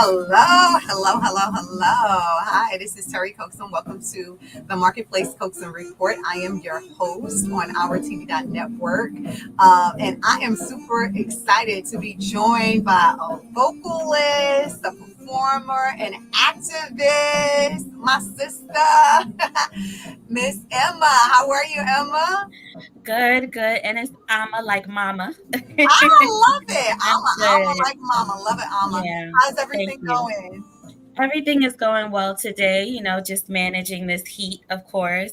Hello, hello, hello, hello. Hi, this is Terry Coaxum. Welcome to the Marketplace Coaxum Report. I am your host on our TV.network. And I am super excited to be joined by a vocalist, a performer, an activist, my sister, Miss Emma. How are you, Emma? Good, good. And it's Alma like mama. I love it. I'm I'm a good. like mama. Love it, Alma. Yeah. How's Thank everything you. going? Everything is going well today, just managing this heat, of course,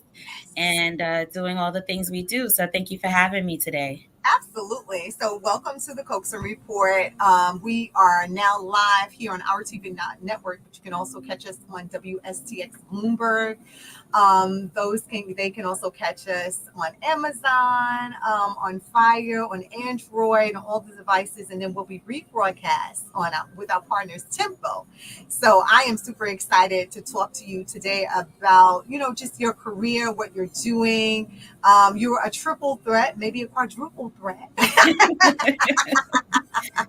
and doing all the things we do. So thank you for having me today. Absolutely. So, welcome to the Coaxum Report. We are now live here on our TV network, but you can also catch us on WSTX Bloomberg. They can also catch us on Amazon, on Fire, on Android, on all the devices, and then we'll be rebroadcast on with our partners Tempo. So, I am super excited to talk to you today about just your career, what you're doing. You're a triple threat, maybe a quadruple threat,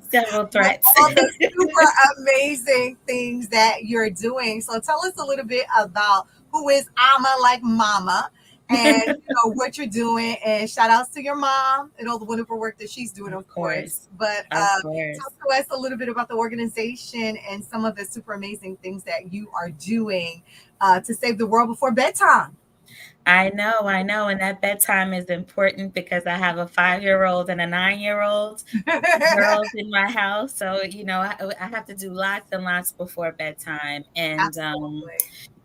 Several with threats. all the super amazing things that you're doing. So tell us a little bit about who is Ama like Mama and what you're doing. And shout outs to your mom and all the wonderful work that she's doing, Of of course. course. But Of talk course. to us a little bit about the organization and some of the super amazing things that you are doing to save the world before bedtime. I know. And that bedtime is important because I have a 5-year-old and a 9-year-old girls in my house. So, I have to do lots and lots before bedtime. And Absolutely.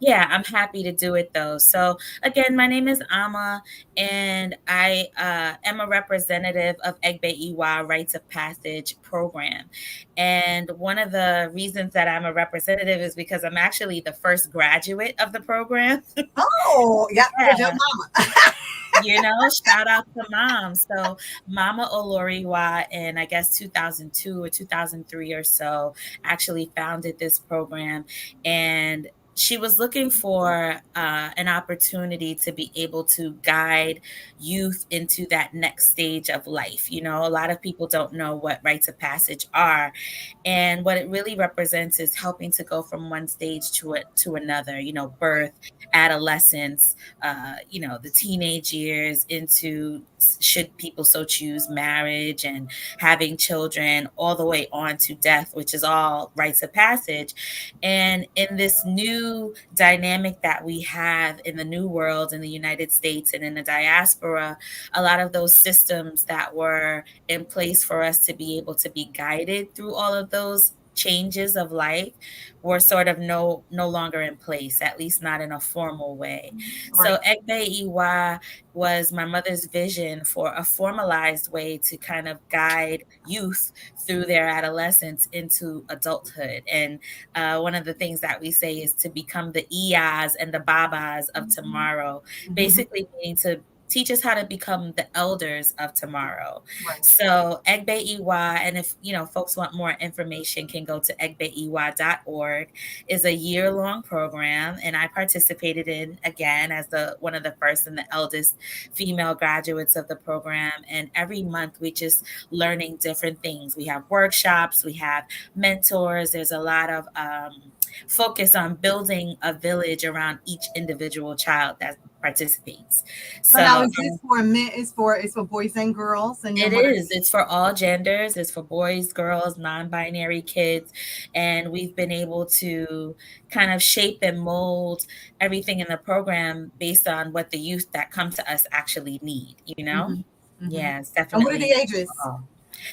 yeah, I'm happy to do it though. So again, my name is Ama, and I am a representative of Egbe Rites of Passage program. And one of the reasons that I'm a representative is because I'm actually the first graduate of the program. Oh, yeah, good job, Yeah. mama. Shout out to mom. So Mama Oloriwa in I guess 2002 or 2003 or so actually founded this program, and she was looking for an opportunity to be able to guide youth into that next stage of life. A lot of people don't know what rites of passage are, and what it really represents is helping to go from one stage to another. Birth, adolescence, the teenage years into, should people so choose, marriage and having children, all the way on to death, which is all rites of passage. And in this new dynamic that we have in the new world in the United States and in the diaspora, a lot of those systems that were in place for us to be able to be guided through all of those changes of life were sort of no longer in place, at least not in a formal way. So Right. Egbe Iwa was my mother's vision for a formalized way to kind of guide youth through their adolescence into adulthood. And one of the things that we say is to become the Iyas and the Babas of tomorrow, Mhm. basically meaning to teach us how to become the elders of tomorrow. Right. So Egbe Iwa, and if folks want more information, can go to egbeiwa.org, is a year-long program, and I participated in again as the one of the first and the eldest female graduates of the program. And every month we just learning different things. We have workshops, we have mentors. There's a lot of focus on building a village around each individual child that participates. So now So is this for men? It's for boys and girls, and then it what are is. It's for all genders. It's for boys, girls, non-binary kids. And we've been able to kind of shape and mold everything in the program based on what the youth that come to us actually need. hmm hmm Yeah, it's and what are the definitely ages? all.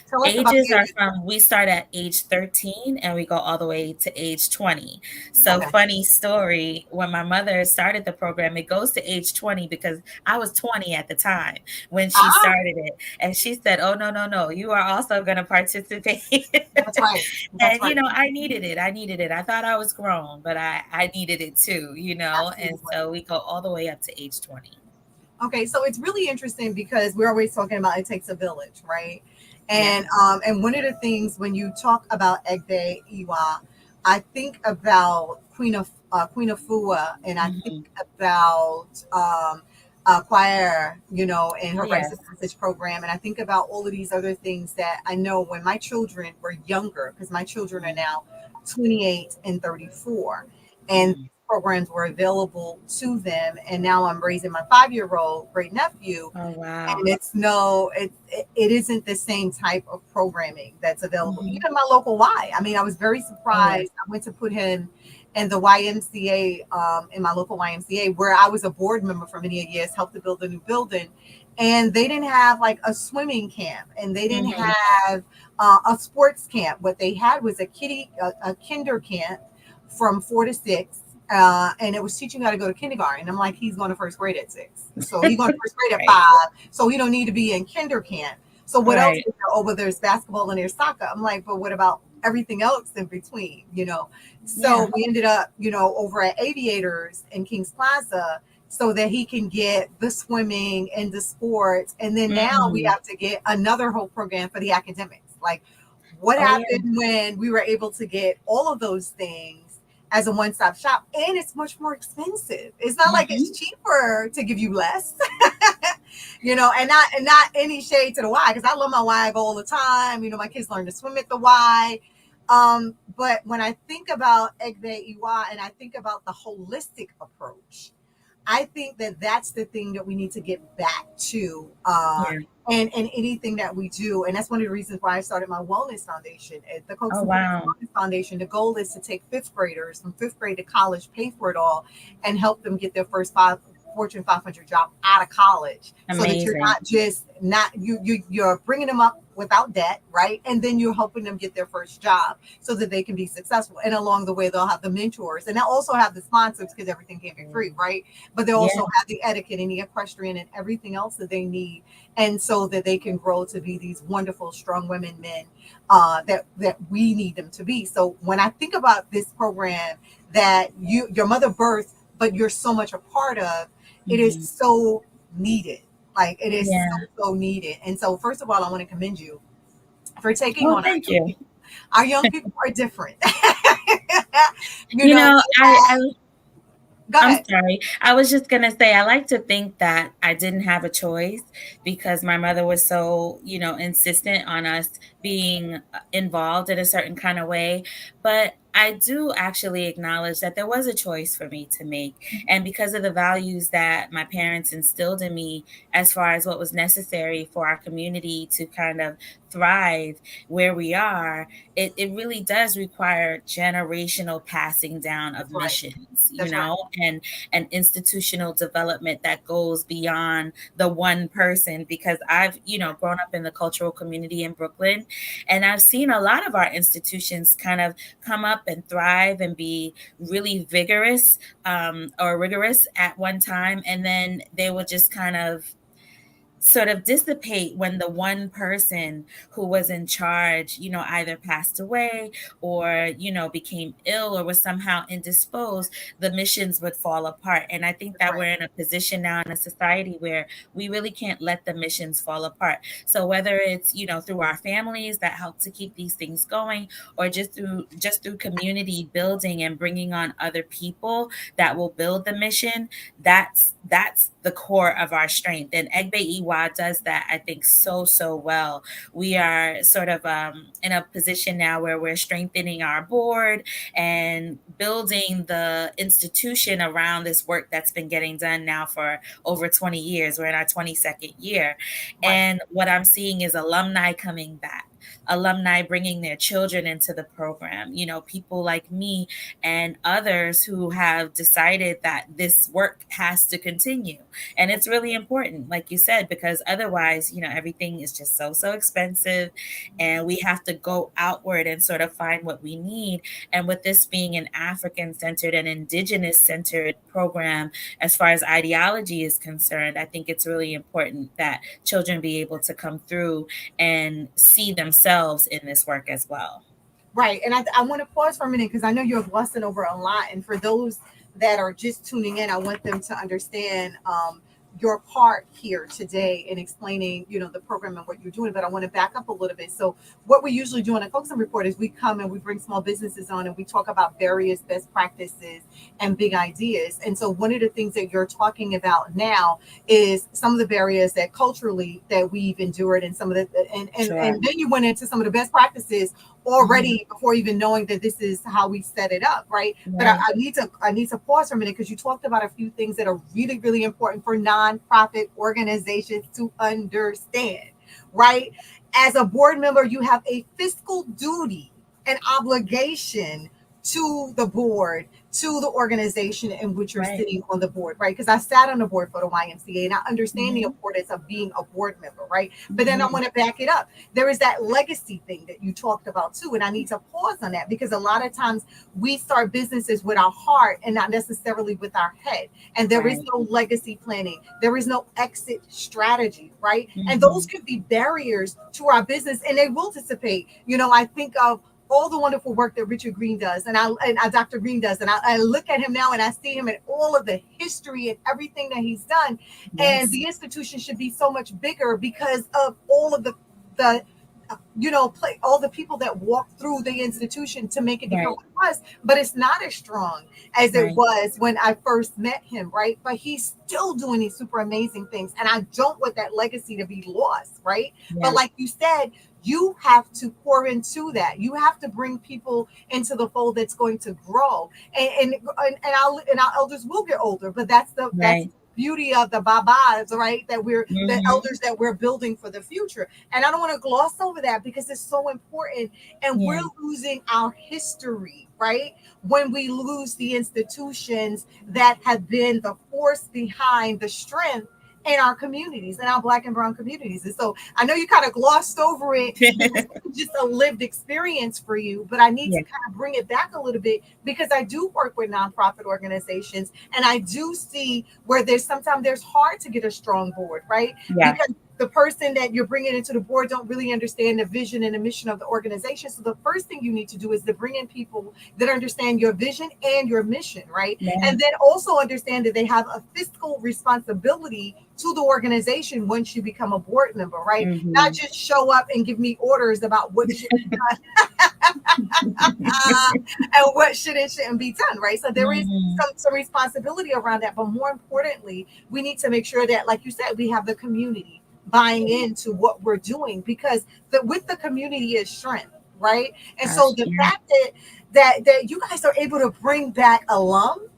Tell us about Ages the are ages. from, we start at age 13 and we go all the way to age 20. So Okay. funny story, when my mother started the program, it goes to age 20 because I was 20 at the time when she Ah, started it. And she said, "Oh, no, no, no, you are also going to participate." that's right. That's And right. I needed it. I needed it. I thought I was grown, but I needed it too. And Absolutely. so we go all the way up to age 20. Okay, so it's really interesting because we're always talking about it takes a village, right? Yeah. And one of the things when you talk about Egbe Iwa, I think about Queen of Fua, and I think Hmm. about choir, and her rites of Yes. passage program, and I think about all of these other things that I know when my children were younger, because my children are now 28, and 34. And Mm. programs were available to them. And now I'm raising my 5-year-old great nephew, Oh, and wow. it's no it isn't the same type of programming that's available Hmm. even my local Y. I mean, I was very Oh, yeah. surprised. I went to put him in the YMCA, in my local YMCA, where I was a board member for many years, helped to build a new building, and they didn't have like a swimming camp, and they didn't Hmm. have a sports camp. What they had was a kinder camp from 4 to 6, and it was teaching how to go to kindergarten. I'm like, he's going to first grade at 6, so he's going to first grade at Right. 5, so he don't need to be in kinder camp. So what else is Right. there? Oh, well, there's basketball and there's soccer. I'm like, but what about everything else in between? So Yeah. we ended up, over at Aviators in Kings Plaza, so that he can get the swimming and the sports. And then now we Mm. have to get another whole program for the academics. Like, what Oh, yeah. happened when we were able to get all of those things as a one-stop shop? And it's much more expensive. It's not like it's Hmm. cheaper to give you less. And not any shade to the Y, because I love my Y, I go all the time. My kids learn to swim at the Y. But when I think about Egbe EY and I think about the holistic approach, I think that that's the thing that we need to get back to. Yeah. And anything that we do, and that's one of the reasons why I started my wellness foundation at the Oh, Coaxum wow. Wellness Foundation. The goal is to take fifth graders from fifth grade to college, pay for it all, and help them get their first Fortune 500 job out of college, so that you're Amazing. not just not you're bringing them up without debt, right? And then you're helping them get their first job so that they can be successful. And along the way, they'll have the mentors, and they'll also have the sponsors, because everything can't be free, right? But they Yeah. also have the etiquette and the equestrian and everything else that they need, and so that they can grow to be these wonderful, strong women, men, that we need them to be. So when I think about this program that your mother birthed, but you're so much a part of, it is Hmm. so needed. Like, it is Yeah. so needed. And so, first of all, I want to commend you for taking Oh, on our thank young you. people. Our young people are different. You know, I Go I'm ahead. sorry. I was just gonna say I like to think that I didn't have a choice because my mother was so, insistent on us being involved in a certain kind of way. But I do actually acknowledge that there was a choice for me to make. And because of the values that my parents instilled in me, as far as what was necessary for our community to kind of thrive where we are, it really does require generational passing down of That's right. missions, That's right. and institutional development that goes beyond the one person. Because I've, grown up in the cultural community in Brooklyn, and I've seen a lot of our institutions kind of come up and thrive and be really vigorous, or rigorous at one time, and then they would just kind of sort of dissipate when the one person who was in charge, either passed away or, became ill or was somehow indisposed. The missions would fall apart. And I think That's that right. we're in a position now in a society where we really can't let the missions fall apart. So whether it's, through our families that help to keep these things going, or just through community building and bringing on other people that will build the mission, that's the core of our strength. And Egbe Iwa does that, I think, so well. We are sort of in a position now where we're strengthening our board and building the institution around this work that's been getting done now for over 20 years. We're in our 22nd year. Right. And what I'm seeing is alumni coming back, alumni bringing their children into the program, people like me and others who have decided that this work has to continue. And it's really important, like you said, because otherwise, everything is just so expensive, and we have to go outward and sort of find what we need. And with this being an African centered and indigenous centered program, as far as ideology is concerned, I think it's really important that children be able to come through and see themselves in this work as well. Right. And I want to pause for a minute, because I know you're glossing over a lot. And for those that are just tuning in, I want them to understand your part here today in explaining, the program and what you're doing. But I want to back up a little bit. So what we usually do on a Coaxum Report is we come and we bring small businesses on, and we talk about various best practices and big ideas. And so one of the things that you're talking about now is some of the barriers that culturally that we've endured, and some of the and Sure. then you went into some of the best practices Mhm. already before even knowing that this is how we set it up, right? But Right. I need to pause for a minute because you talked about a few things that are really, really important for nonprofit organizations to understand, right? As a board member, you have a fiscal duty and obligation to the board, to the organization in which you're Right. sitting on the board, right? Because I sat on the board for the YMCA and I understand the Mhm. importance of being a board member, right? But then I Mhm. want to back it up. There is that legacy thing that you talked about too. And I need to pause on that because a lot of times we start businesses with our heart and not necessarily with our head. And there is Right. no legacy planning, there is no exit strategy, right? And those Mhm. could be barriers to our business and they will dissipate. You know, I think of all the wonderful work that Richard Green does and Dr. Green does. And I look at him now and I see him and all of the history and everything that he's done. And Yes. the institution should be so much bigger because of all of the play all the people that walk through the institution to make it become Right. what it was, but it's not as strong as it Right. was when I first met him, right? But he's still doing these super amazing things, and I don't want that legacy to be lost, right? But Yeah. like you said, you have to pour into that. You have to bring people into the fold that's going to grow, and our elders will get older, but that's Right. beauty of the babas, right? That we're the Mhm. elders that we're building for the future. And I don't want to gloss over that because it's so important. And we're Yeah. losing our history, right? When we lose the institutions that have been the force behind the strength in our communities, in our Black and Brown communities. And so I know you kind of glossed over it because it's just a lived experience for you, but I need to Yeah. kind of bring it back a little bit because I do work with nonprofit organizations and I do see where there's hard to get a strong board, right? Yeah. Because the person that you're bringing into the board don't really understand the vision and the mission of the organization. So the first thing you need to do is to bring in people that understand your vision and your mission, right? Right. And then also understand that they have a fiscal responsibility to the organization once you become a board member, right? Not Mhm. just show up and give me orders about what should be and what should and shouldn't be done, right? So there is Mhm. some responsibility around that, but more importantly, we need to make sure that, like you said, we have the community buying into what we're doing because with the community is strength, right? And so the Yeah. fact that you guys are able to bring back alum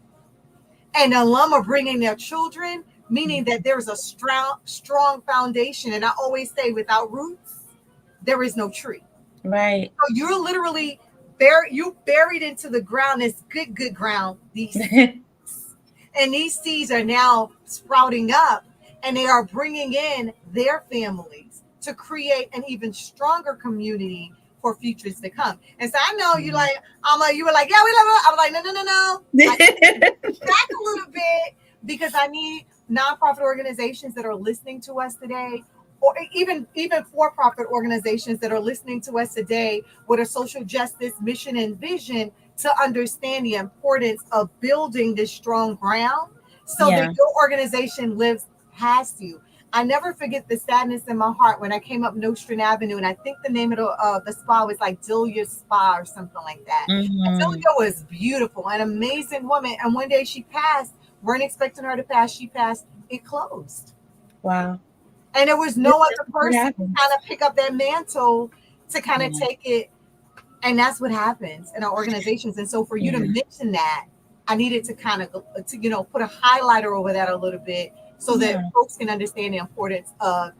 and alum are bringing their children, meaning that there's a strong foundation. And I always say, without roots, there is no tree. Right. So you're literally buried into the ground, this good ground, these seeds. And these seeds are now sprouting up and they are bringing in their families to create an even stronger community for futures to come. And so I know Yeah. you were like, yeah, we love it. I was like, no. I back a little bit because I need nonprofit organizations that are listening to us today, or even for-profit organizations that are listening to us today with a social justice mission and vision to understand the importance of building this strong ground so that Yeah. your organization lives past you. I never forget the sadness in my heart when I came up Nostrand Avenue, and I think the name of the spa was like Delia Spa or something like that. And Mhm. Delia was beautiful, an amazing woman. And one day she passed. Weren't expecting her to pass. She passed. It closed, Wow. and there was This no other what person to kind happens. of pick up that mantle to kind of Yeah. take it. And that's what happens in our organizations. And so for you to Yeah. mention that, I needed to kind of put a highlighter over that a little bit so that Yeah. folks can understand the importance of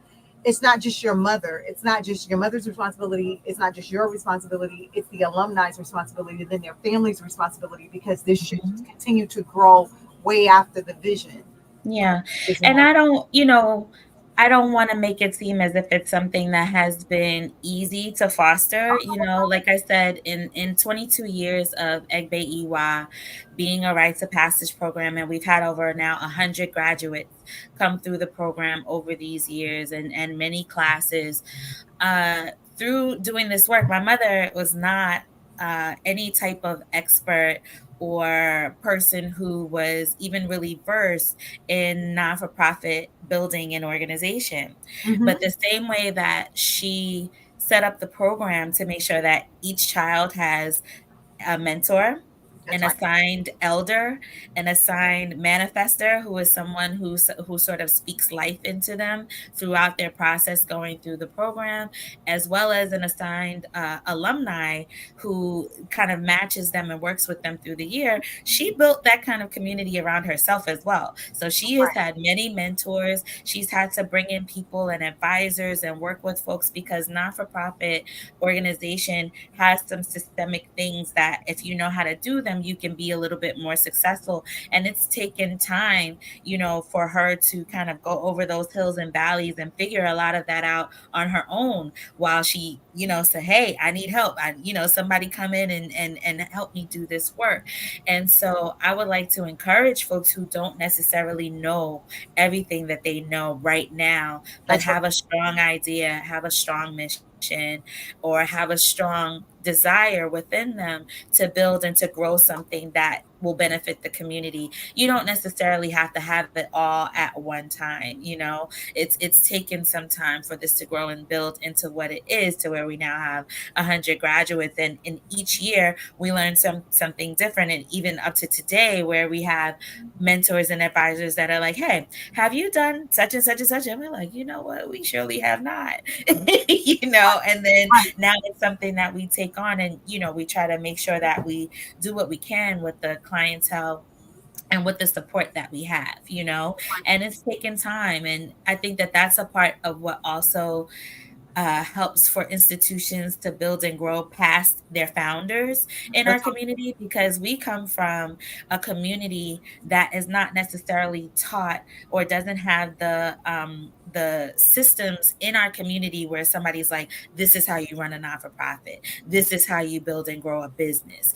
it's not just your mother, it's not just your mother's responsibility, it's not just your responsibility, it's the alumni's responsibility, then their family's responsibility, because this should Mhm. continue to grow way after the vision Yeah. is And known. I don't want to make it seem as if it's something that has been easy to foster. Like I said, in 22 years of Egbe EY being a rites of passage program, and we've had over now 100 graduates come through the program over these years and many classes. uh, Through doing this work, my mother was not any type of expert or person who was even really versed in non for profit building and organization. But Mm-hmm. the same way that she set up the program to make sure that each child has a mentor, That's an right. assigned elder, an assigned manifester, who is someone who sort of speaks life into them throughout their process going through the program, as well as an assigned alumni who kind of matches them and works with them through the year. She built that kind of community around herself as well. So she has Right. had many mentors. She's had to bring in people and advisors and work with folks, because non-for-profit organization has some systemic things that, if you know how to do them, you can be a little bit more successful. And it's taken time, for her to kind of go over those hills and valleys and figure a lot of that out on her own, while she, say, hey, I need help. Somebody come in and help me do this work. And so I would like to encourage folks who don't necessarily know everything that they know right now, but That's right. have a strong idea, have a strong mission, or have a strong desire within them to build and to grow something that will benefit the community. You don't necessarily have to have it all at one time. It's taken some time for this to grow and build into what it is, to where we now have 100 graduates, and in each year we learn something different, and even up to today, where we have mentors and advisors that are like, hey, have you done such and such and such? And we're like, you know what, we surely have not. And then Right. now it's something that we take on, and we try to make sure that we do what we can with the clientele and with the support that we have. And it's taken time, and I think that that's a part of what also helps for institutions to build and grow past their founders in our That's right. community, because we come from a community that is not necessarily taught, or doesn't have the systems in our community where somebody's like, this is how you run a non-for-profit, this is how you build and grow a business,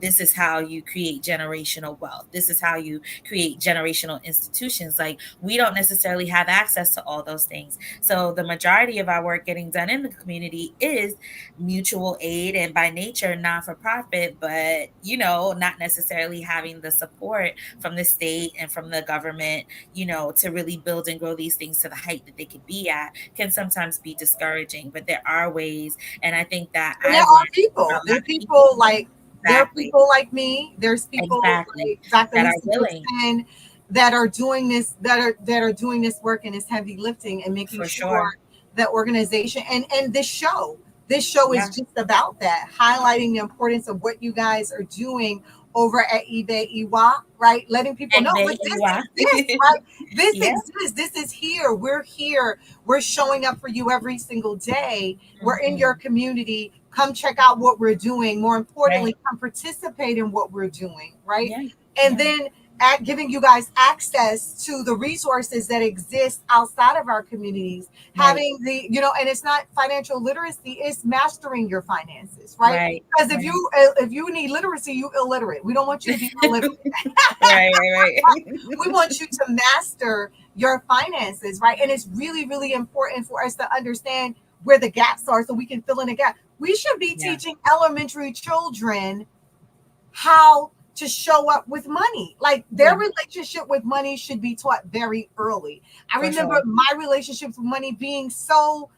this is how you create generational wealth, this is how you create generational institutions. Like, we don't necessarily have access to all those things. So the majority of our work getting done in the community is mutual aid and by nature non-for-profit, but not necessarily having the support from the state and from the government, to really build and grow these things to the height that they could be at, can sometimes be discouraging. But there are ways, and I think that And there I've are learned people. from There my are people people. like there are Exactly. people like me. There's people Exactly. like Dr. That are Lisa willing. Dixon that are doing this that are doing this work and this heavy lifting and making For sure. sure that organization and this show is Yeah. just about that, highlighting the importance of what you guys are doing over at eBay Iwa, right? Letting people know, Egbe but this Iwa. exists, right? This Yeah. exists. This is here. We're here. We're showing up for you every single day. We're in your Mhm. community. Come check out what we're doing. More importantly, Right. come participate in what we're doing, right? Yeah. And Yeah. then at giving you guys access to the resources that exist outside of our communities, Right. having and it's not financial literacy, it's mastering your finances, right? Right. Because if Right. you need literacy, you illiterate. We don't want you to be illiterate. Right, right, We right. want you to master your finances, right? And it's really, really important for us to understand where the gaps are so we can fill in the gap. We should be Yeah, teaching elementary children how to show up with money. Like their yeah, relationship with money should be taught very early. I for remember sure. my relationships with money being so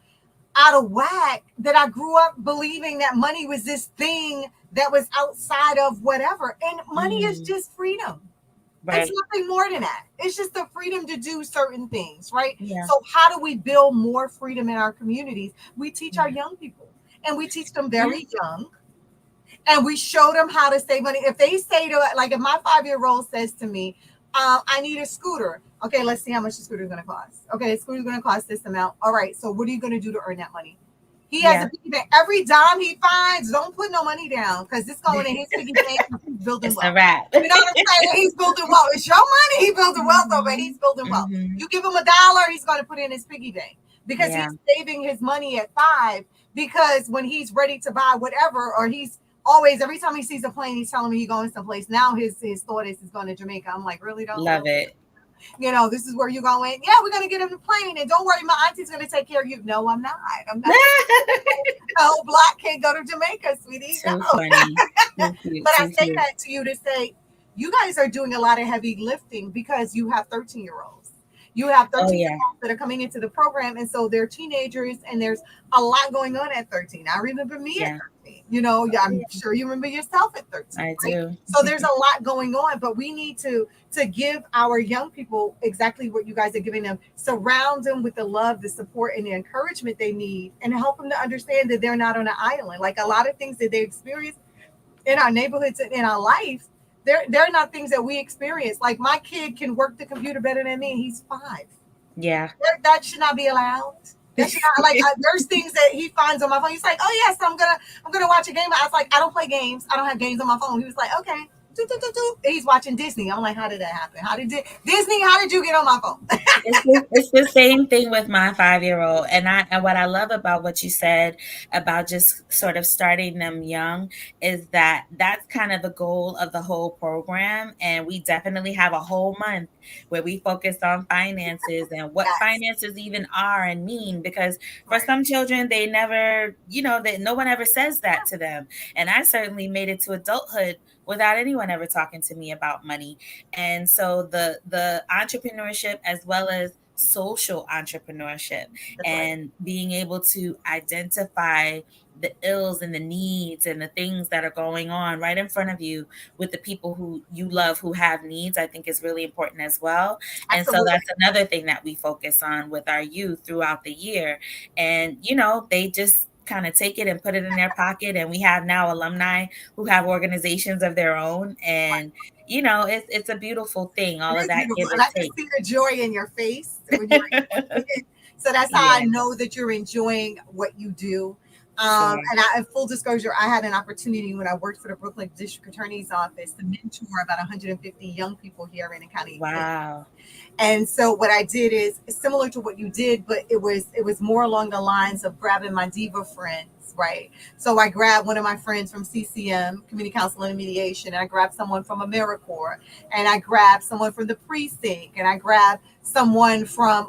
out of whack that I grew up believing that money was this thing that was outside of whatever. And money is Mm, just freedom. It's right. nothing more than that. It's just the freedom to do certain things, right? Yeah, So, how do we build more freedom in our communities? We teach our yeah, young people, and we teach them yeah. very young, and we show them how to save money. If they say to, like, if my 5-year-old says to me, I need a scooter. Okay, let's see how much the scooter is going to cost. Okay, the scooter is going to cost this amount. All right, so what are you going to do to earn that money? He has a Yeah. piggy bank. Every dime he finds, don't put no money down because it's going in his piggy bank. He's building It's a wealth. wrap. You know what I'm saying? He's building wealth. It's your money. He's building wealth over. He's Mhm, building wealth. mhm. You give him $1, he's going to put it in his piggy bank because Yeah, he's saving his money at 5. Because when he's ready to buy whatever, or he's always every time he sees a plane, he's telling me he's going someplace. Now his thought is he's going to Jamaica. I'm like, really? Don't love it. this is where you're going. Yeah, we're gonna get him the plane, and don't worry, my auntie's gonna take care of you. No, I'm not. I'm not. No, black can't go to Jamaica, sweetie. No. Too funny. Too cute. But I Too say cute. that to you to say you guys are doing a lot of heavy lifting because you have 13-year-olds. You have Oh 13 year yeah. olds that are coming into the program, and so they're teenagers, and there's a lot going on at 13. I remember me at Yeah. 13. Yeah, I'm sure you remember yourself at 13, I right? do. So there's a lot going on, but we need to give our young people exactly what you guys are giving them. Surround them with the love, the support, and the encouragement they need, and help them to understand that they're not on an island. Like a lot of things that they experience in our neighborhoods and in our life, they're not things that we experience. Like my kid can work the computer better than me. He's 5. Yeah. That should not be allowed. That should not, like, there's things that he finds on my phone. He's like, oh yes, I'm gonna watch a game. I was like, I don't play games. I don't have games on my phone. He was like, okay. Do, do, do, do. He's watching Disney. I'm like, how did that happen? Disney? How did you get on my phone? It's the same thing with my 5-year-old. And what I love about what you said about just sort of starting them young is that that's kind of the goal of the whole program. And we definitely have a whole month where we focus on finances and what Yes, finances even are and mean. Because for right. some children, they never, that no one ever says that to them. And I certainly made it to adulthood without anyone ever talking to me about money. And so the entrepreneurship as well as social entrepreneurship That's right. and being able to identify the ills and the needs and the things that are going on right in front of you with the people who you love who have needs, I think is really important as well. And so Absolutely. that's another thing that we focus on with our youth throughout the year. And they just kind of take it and put it in their pocket, and we have now alumni who have organizations of their own. And it's a beautiful thing, all It of is that beautiful. give And and I can take. see the joy in your face when you're enjoying it. So that's how I Yeah, know that you're enjoying what you do. sure. Full disclosure, I had an opportunity when I worked for the Brooklyn District Attorney's Office to mentor about 150 young people here in the county. Wow. And so what I did is similar to what you did, but it was more along the lines of grabbing my diva friends, right? So I grabbed one of my friends from CCM, Community Counseling and Mediation, and I grabbed someone from AmeriCorps, and I grabbed someone from the precinct, and I grabbed someone from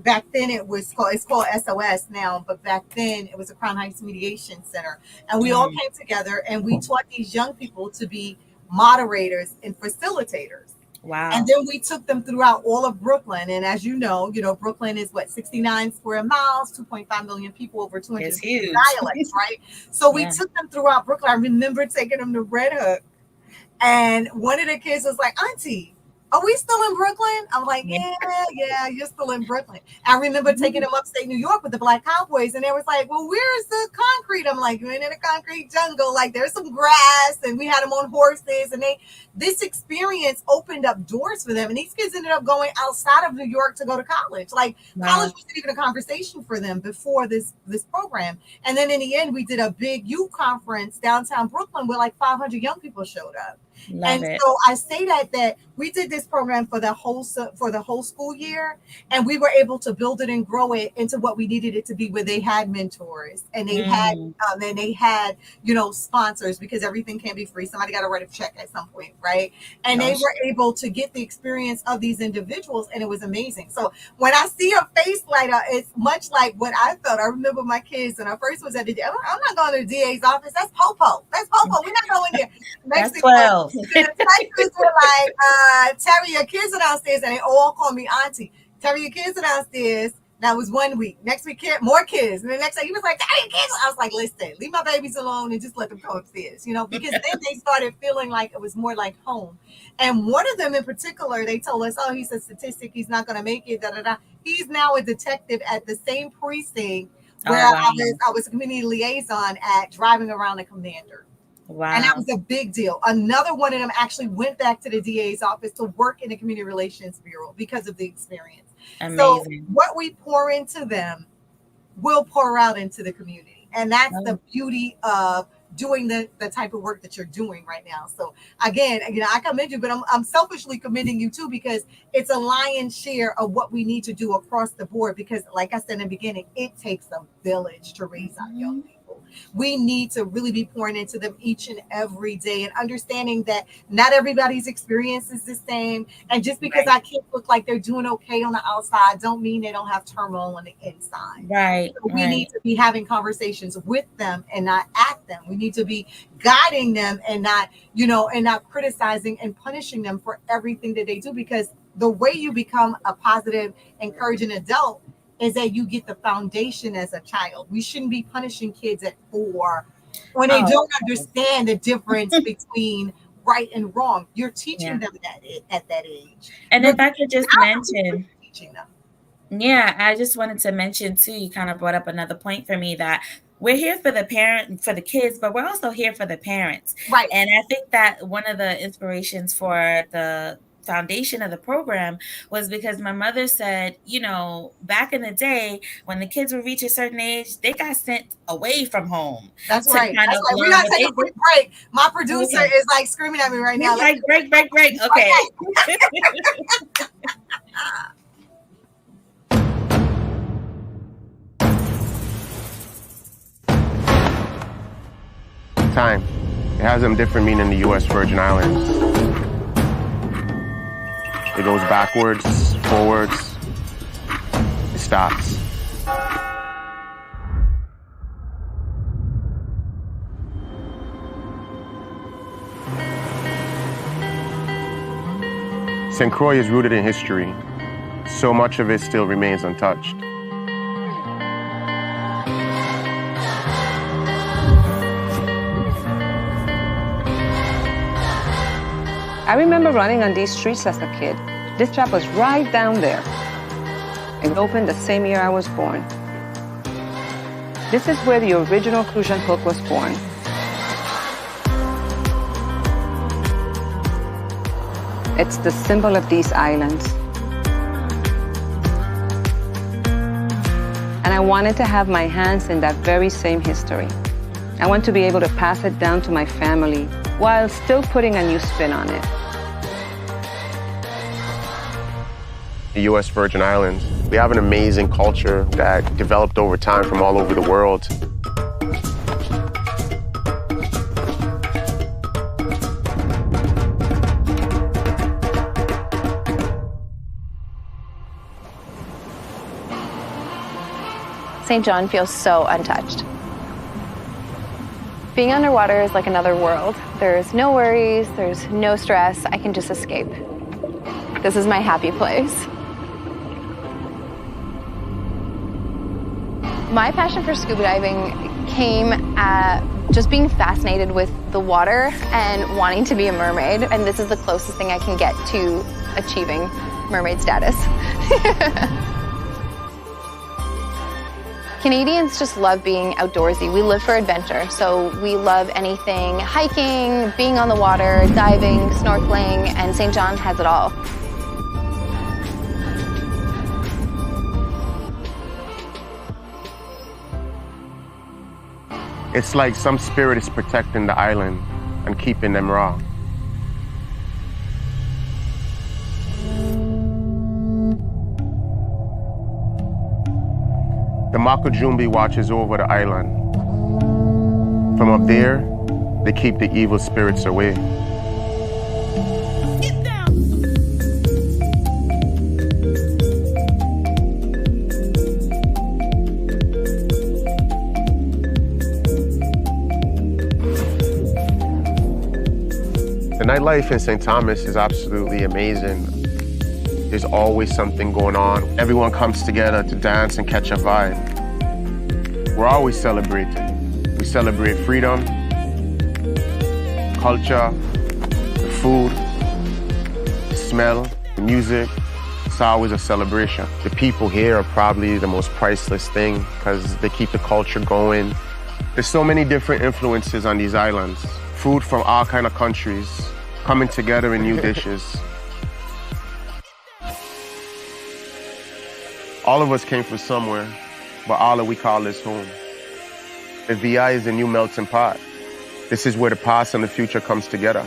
back then it's called SOS now, but back then it was a Crown Heights Mediation Center, and we all Mm, came together and we taught these young people to be moderators and facilitators. And wow. then we took them throughout all of Brooklyn. And as Brooklyn is what, 69 square miles, 2.5 million people, over It's 250 huge. dialects, right? So we Yeah. took them throughout Brooklyn. I remember taking them to Red Hook, and one of the kids was like, Auntie, are we still in Brooklyn? I'm like, Yeah. yeah, you're still in Brooklyn. I remember taking them upstate New York with the Black Cowboys, and they was like, well, where's the concrete? I'm like, you're in a concrete jungle. Like, there's some grass, and we had them on horses, and this experience opened up doors for them. And these kids ended up going outside of New York to go to college. Like, college Wow. wasn't even a conversation for them before this program. And then in the end, we did a big youth conference downtown Brooklyn where like 500 young people showed up. Love And it. so I say that we did this program for the whole school year, and we were able to build it and grow it into what we needed it to be, where they had mentors and Mm, they had sponsors, because everything can't be free. Somebody got to write a check at some point, right? And oh, they were able to get the experience of these individuals, and it was amazing. So when I see a face light up, it's much like what I felt. I remember my kids when I first was at I'm not going to the DA's office. That's Popo. That's Popo. We're not going there. Next that's thing, 12. the detectives were like, Terry, your kids are downstairs, and they all called me Auntie. Terry, your kids are downstairs. That was 1 week. Next week, more kids. And the next day, he was like, Terry, your kids. I was like, listen, leave my babies alone and just let them go upstairs, because then they started feeling like it was more like home. And one of them in particular, they told us, oh, he's a statistic. He's not going to make it. Da, da, da. He's now a detective at the same precinct where Oh, wow. I was a community liaison at, driving around the commander. And that Wow. was a big deal. Another one of them actually went back to the DA's office to work in the Community Relations Bureau because of the experience. So Amazing. what we pour into them will pour out into the community. And that's the Oh, beauty of doing the type of work that you're doing right now. So again, I commend you, but I'm selfishly commending you too, because it's a lion's share of what we need to do across the board. Because like I said in the beginning, it takes a village to raise our young mhm. people. We need to really be pouring into them each and every day, and understanding that not everybody's experience is the same. And just because Right. our kids look like they're doing okay on the outside, don't mean they don't have turmoil on the inside. Right. So we need Right. to be having conversations with them and not at them. We need to be guiding them, and not criticizing and punishing them for everything that they do, because the way you become a positive, encouraging adult is that you get the foundation as a child. We shouldn't be punishing kids at 4 when they Oh, don't understand the difference between right and wrong. You're teaching yeah. them that at that age. And You're if I could just mention, teaching them. yeah, I just wanted to mention too, you kind of brought up another point for me that we're here for the for the kids, but we're also here for the parents. Right. And I think that one of the inspirations for the foundation of the program was because my mother said, back in the day when the kids would reach a certain age, they got sent away from home That's to right. kind That's of right. We're learn gonna what take a quick break. My producer okay. is like screaming at me right now. He's like, break. Okay. Time. It has a different meaning in the U.S. Virgin Islands. It goes backwards, forwards, it stops. St. Croix is rooted in history. So much of it still remains untouched. I remember running on these streets as a kid. This trap was right down there. It opened the same year I was born. This is where the original Crucian hook was born. It's the symbol of these islands. And I wanted to have my hands in that very same history. I want to be able to pass it down to my family while still putting a new spin on it. The U.S. Virgin Islands, we have an amazing culture that developed over time from all over the world. St. John feels so untouched. Being underwater is like another world. There's no worries, there's no stress. I can just escape. This is my happy place. My passion for scuba diving came at just being fascinated with the water and wanting to be a mermaid. And this is the closest thing I can get to achieving mermaid status. Canadians just love being outdoorsy. We live for adventure, so we love anything hiking, being on the water, diving, snorkeling, and St. John has it all. It's like some spirit is protecting the island and keeping them raw. The Makujumbi watches over the island. From up there, they keep the evil spirits away. The nightlife in St. Thomas is absolutely amazing. There's always something going on. Everyone comes together to dance and catch a vibe. We're always celebrating. We celebrate freedom, culture, the food, the smell, the music. It's always a celebration. The people here are probably the most priceless thing because they keep the culture going. There's so many different influences on these islands. Food from all kinds of countries coming together in new dishes. All of us came from somewhere, but all that we call this home. The VI is a new melting pot. This is where the past and the future comes together.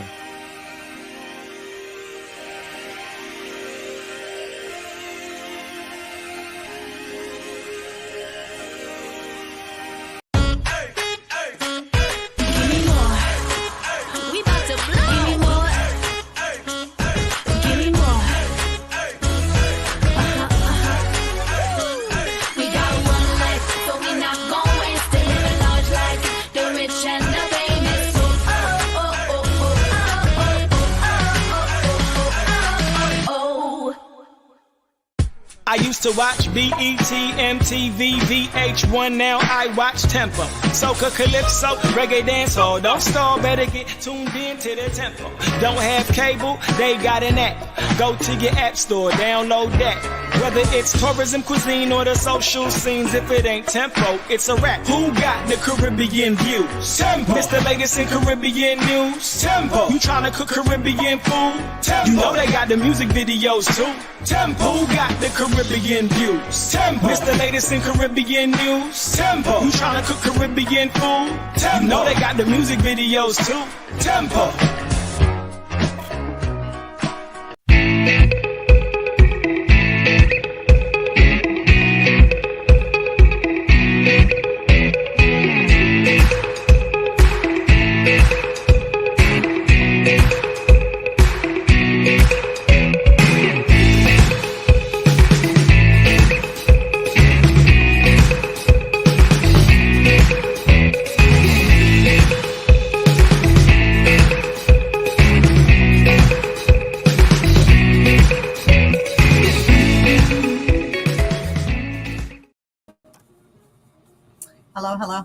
I used to watch BET, MTV, VH1, now I watch Tempo. Soca, Calypso, reggae dance, oh, don't stall, better get tuned in to the tempo. Don't have cable, they got an app. Go to your app store, download that. Whether it's tourism, cuisine, or the social scenes, if it ain't Tempo, it's a rap. Who got the Caribbean views? Tempo. Mr. Latest in Caribbean news? Tempo. You tryna cook Caribbean food? Tempo. You know they got the music videos too. Tempo. Who got the Caribbean views? Tempo. Mr. Latest in Caribbean news? Tempo. You tryna cook Caribbean food? Tempo. You know they got the music videos too. Tempo.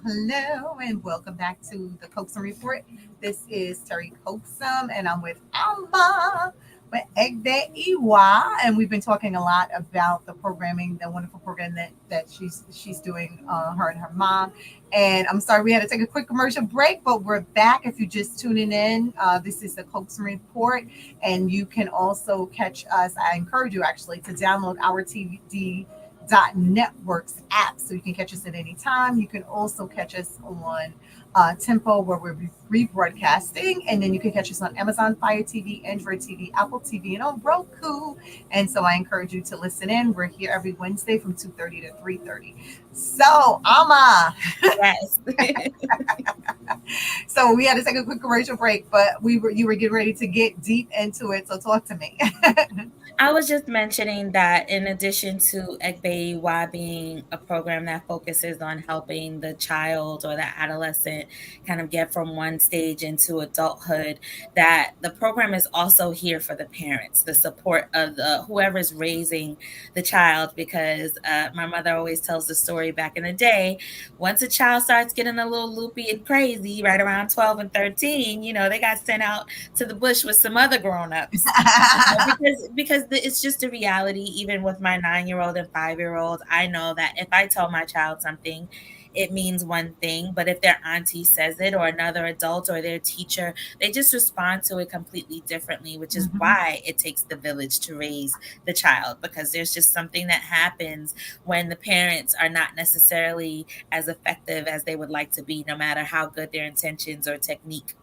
Hello, and welcome back to the Coaxum Report. This is Terry Coaxum, and I'm with Alma with Egbe Iwa, and we've been talking a lot about the programming, the wonderful program that she's doing, her and her mom. And I'm sorry we had to take a quick commercial break, but we're back. If you're just tuning in, this is the Coaxum Report, and you can also catch us. I encourage you actually to download our TVD.networks app so you can catch us at any time. You can also catch us on Tempo, where we're rebroadcasting, and then you can catch us on Amazon Fire TV, Android TV, Apple TV, and on Roku. And so I encourage you to listen in. We're here every Wednesday from 2:30 to 3:30. So Alma, Yes. so we had to take a quick commercial break, but you were getting ready to get deep into it. So talk to me. I was just mentioning that in addition to Egbe being a program that focuses on helping the child or the adolescent kind of get from one stage into adulthood, that the program is also here for the parents, the support of whoever's raising the child, because my mother always tells the story back in the day, once a child starts getting a little loopy and crazy right around 12 and 13, they got sent out to the bush with some other grown-ups. because it's just a reality. Even with my 9-year-old and 5-year-old, I know that if I tell my child something, it means one thing, but if their auntie says it or another adult or their teacher, they just respond to it completely differently, which is why it takes the village to raise the child, because there's just something that happens when the parents are not necessarily as effective as they would like to be, no matter how good their intentions or technique.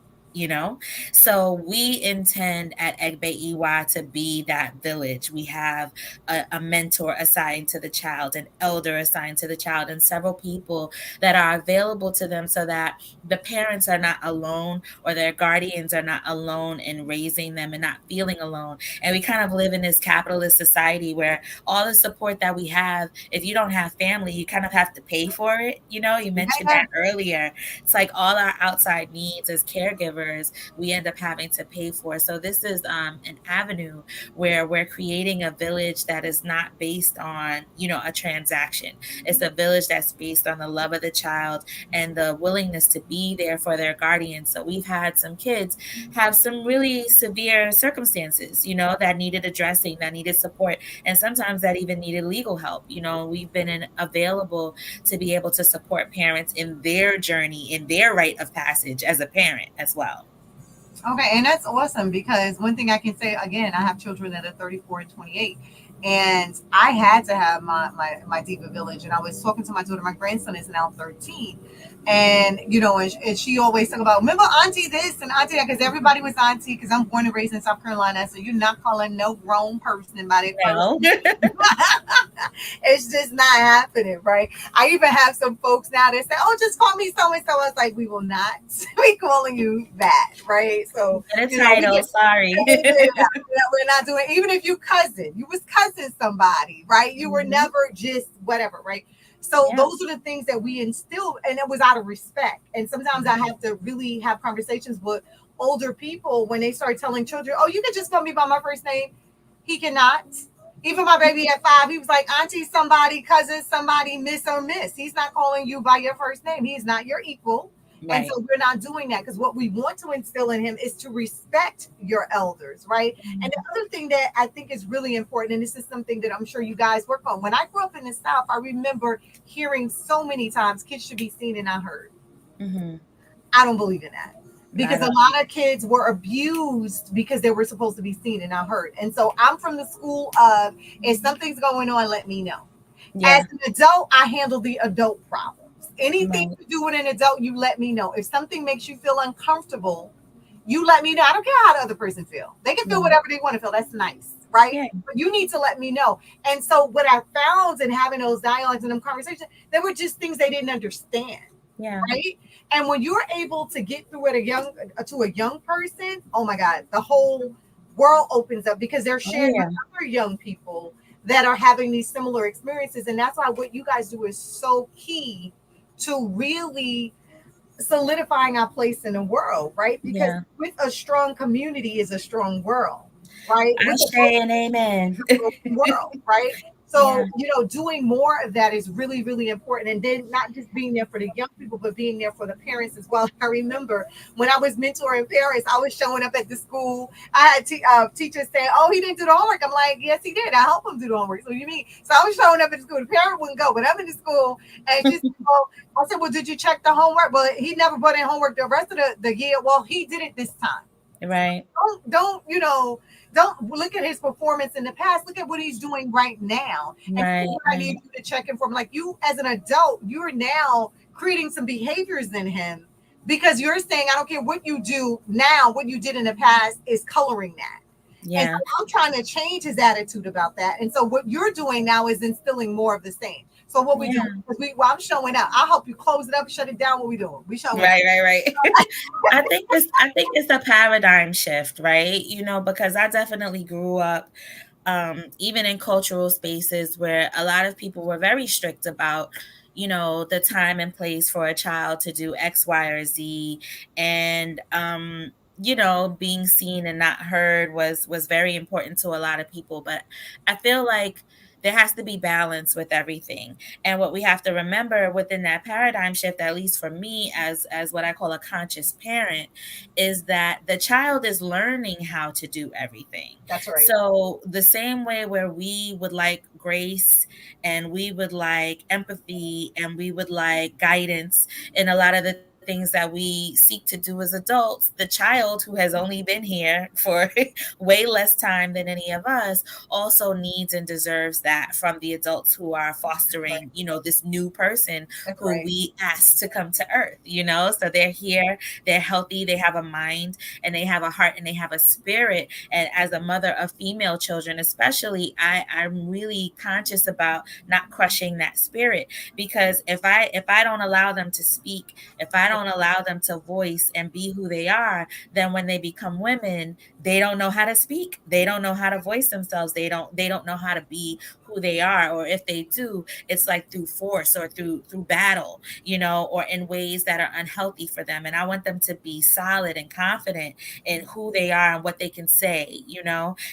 So we intend at Egbe Iwa to be that village. We have a mentor assigned to the child, an elder assigned to the child, and several people that are available to them so that the parents are not alone or their guardians are not alone in raising them and not feeling alone. And we kind of live in this capitalist society where all the support that we have, if you don't have family, you kind of have to pay for it. You mentioned that earlier. It's like all our outside needs as caregivers, we end up having to pay for. So this is an avenue where we're creating a village that is not based on, a transaction. It's a village that's based on the love of the child and the willingness to be there for their guardians. So we've had some kids have some really severe circumstances, that needed addressing, that needed support, and sometimes that even needed legal help. We've been available to be able to support parents in their journey, in their rite of passage as a parent as well. Okay, and that's awesome, because one thing I can say, again, I have children that are 34 and 28, and I had to have my Diva Village. And I was talking to my daughter, my grandson is now 13, and and she always talk about, remember Auntie this and Auntie that, because everybody was Auntie, because I'm born and raised in South Carolina, so you're not calling no grown person by their first name. It's just not happening, right? I even have some folks now that say, oh, just call me so and so. I was like, we will not be calling you that, right? So sorry. We're not doing, even if you was cousin somebody, right? You were never just whatever, right? So those are the things that we instilled, and it was out of respect. And sometimes I have to really have conversations with older people when they start telling children, oh, you can just call me by my first name. He cannot. Even my baby at 5, he was like, auntie, somebody, cousin, somebody, miss or miss. He's not calling you by your first name. He's not your equal. And Right. so we're not doing that, because what we want to instill in him is to respect your elders, right? And the other thing that I think is really important, and this is something that I'm sure you guys work on. When I grew up in the South, I remember hearing so many times kids should be seen and not heard. Mm-hmm. I don't believe in that, I because a don't. lot of kids were abused because they were supposed to be seen and not heard. And so I'm from the school of, if something's going on, let me know. As Yeah. an adult, I handle the adult problems. Anything Right. to do with an adult, you let me know. If something makes you feel uncomfortable, you let me know. I don't care how the other person feel. They can feel Yeah. whatever they want to feel. That's nice, right? Yeah. But you need to let me know. And so what I found in having those dialogues and them conversations, they were just things they didn't understand, Yeah. right? And when you're able to get through it to a young person, oh my God, the whole world opens up, because they're Oh sharing yeah. with other young people that are having these similar experiences. And that's why what you guys do is so key to really solidifying our place in the world, right? Because Yeah. with a strong community is a strong world, right? I With a say and amen. broken world, right? Yeah. So, doing more of that is really, really important. And then not just being there for the young people, but being there for the parents as well. I remember when I was mentoring parents, I was showing up at the school. I had teachers saying, oh, he didn't do the homework. I'm like, yes, he did. I helped him do the homework. So you mean? So I was showing up at the school. The parent wouldn't go, but I'm in the school. And she said, well, I said, well, did you check the homework? Well, he never put in homework the rest of the year. Well, he did it this time. Right. Don't look at his performance in the past. Look at what he's doing right now. And this is Right. what I Right. need you to check in from. Like, you as an adult, you're now creating some behaviors in him, because you're saying, I don't care what you do now, what you did in the past is coloring that. And Yeah. so I'm trying to change his attitude about that. And so what you're doing now is instilling more of the same. So what we do, Yeah. because I'm showing up. I'll help you close it up, shut it down. What we doing? We showing up. Right, right, right. I think it's a paradigm shift, right? Because I definitely grew up even in cultural spaces where a lot of people were very strict about, the time and place for a child to do X, Y, or Z. And being seen and not heard was very important to a lot of people. But I feel like there has to be balance with everything. And what we have to remember within that paradigm shift, at least for me as what I call a conscious parent, is that the child is learning how to do everything. That's right. So the same way where we would like grace and we would like empathy and we would like guidance in a lot of the things that we seek to do as adults, the child who has only been here for way less time than any of us also needs and deserves that from the adults who are Right. fostering, this new person That's who right. we asked to come to earth. So they're here, they're healthy, they have a mind and they have a heart and they have a spirit. And as a mother of female children, especially, I'm really conscious about not crushing that spirit, because if I don't allow them to speak, if I don't allow them to voice and be who they are, then when they become women, they don't know how to speak. They don't know how to voice themselves. They don't know how to be who they are. Or if they do, it's like through force or through battle, or in ways that are unhealthy for them. And I want them to be solid and confident in who they are and what they can say.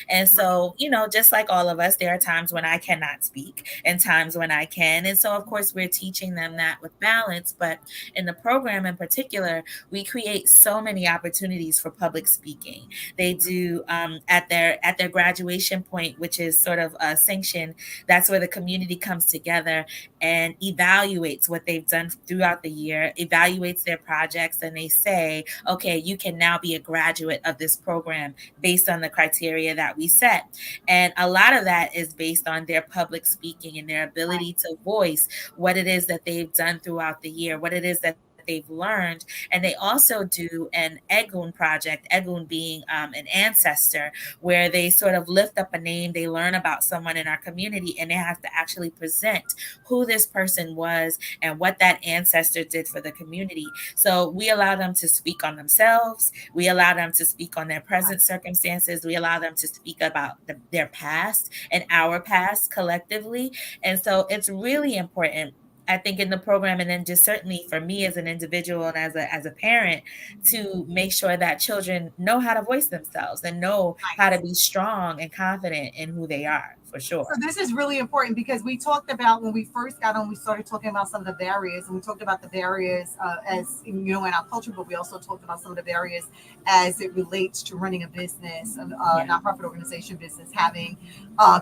And so, just like all of us, there are times when I cannot speak and times when I can. And so, of course, we're teaching them that with balance. But in the program in particular, we create so many opportunities for public speaking. They do at their graduation point, which is sort of a sanction. That's where the community comes together and evaluates what they've done throughout the year, evaluates their projects, and they say, okay, you can now be a graduate of this program based on the criteria that we set. And a lot of that is based on their public speaking and their ability to voice what it is that they've done throughout the year, what it is that they've learned. And they also do an Egun project, Egun being an ancestor, where they sort of lift up a name, they learn about someone in our community, and they have to actually present who this person was and what that ancestor did for the community. So we allow them to speak on themselves. We allow them to speak on their present circumstances. We allow them to speak about their past and our past collectively. And so it's really important, I think, in the program, and then just certainly for me as an individual and as a parent, to make sure that children know how to voice themselves and know how to be strong and confident in who they are. for So sure. this is really important because we talked about when we first got on, we started talking about some of the barriers, and we talked about the barriers as in our culture, but we also talked about some of the barriers as it relates to running a business, a Yeah. nonprofit organization business, having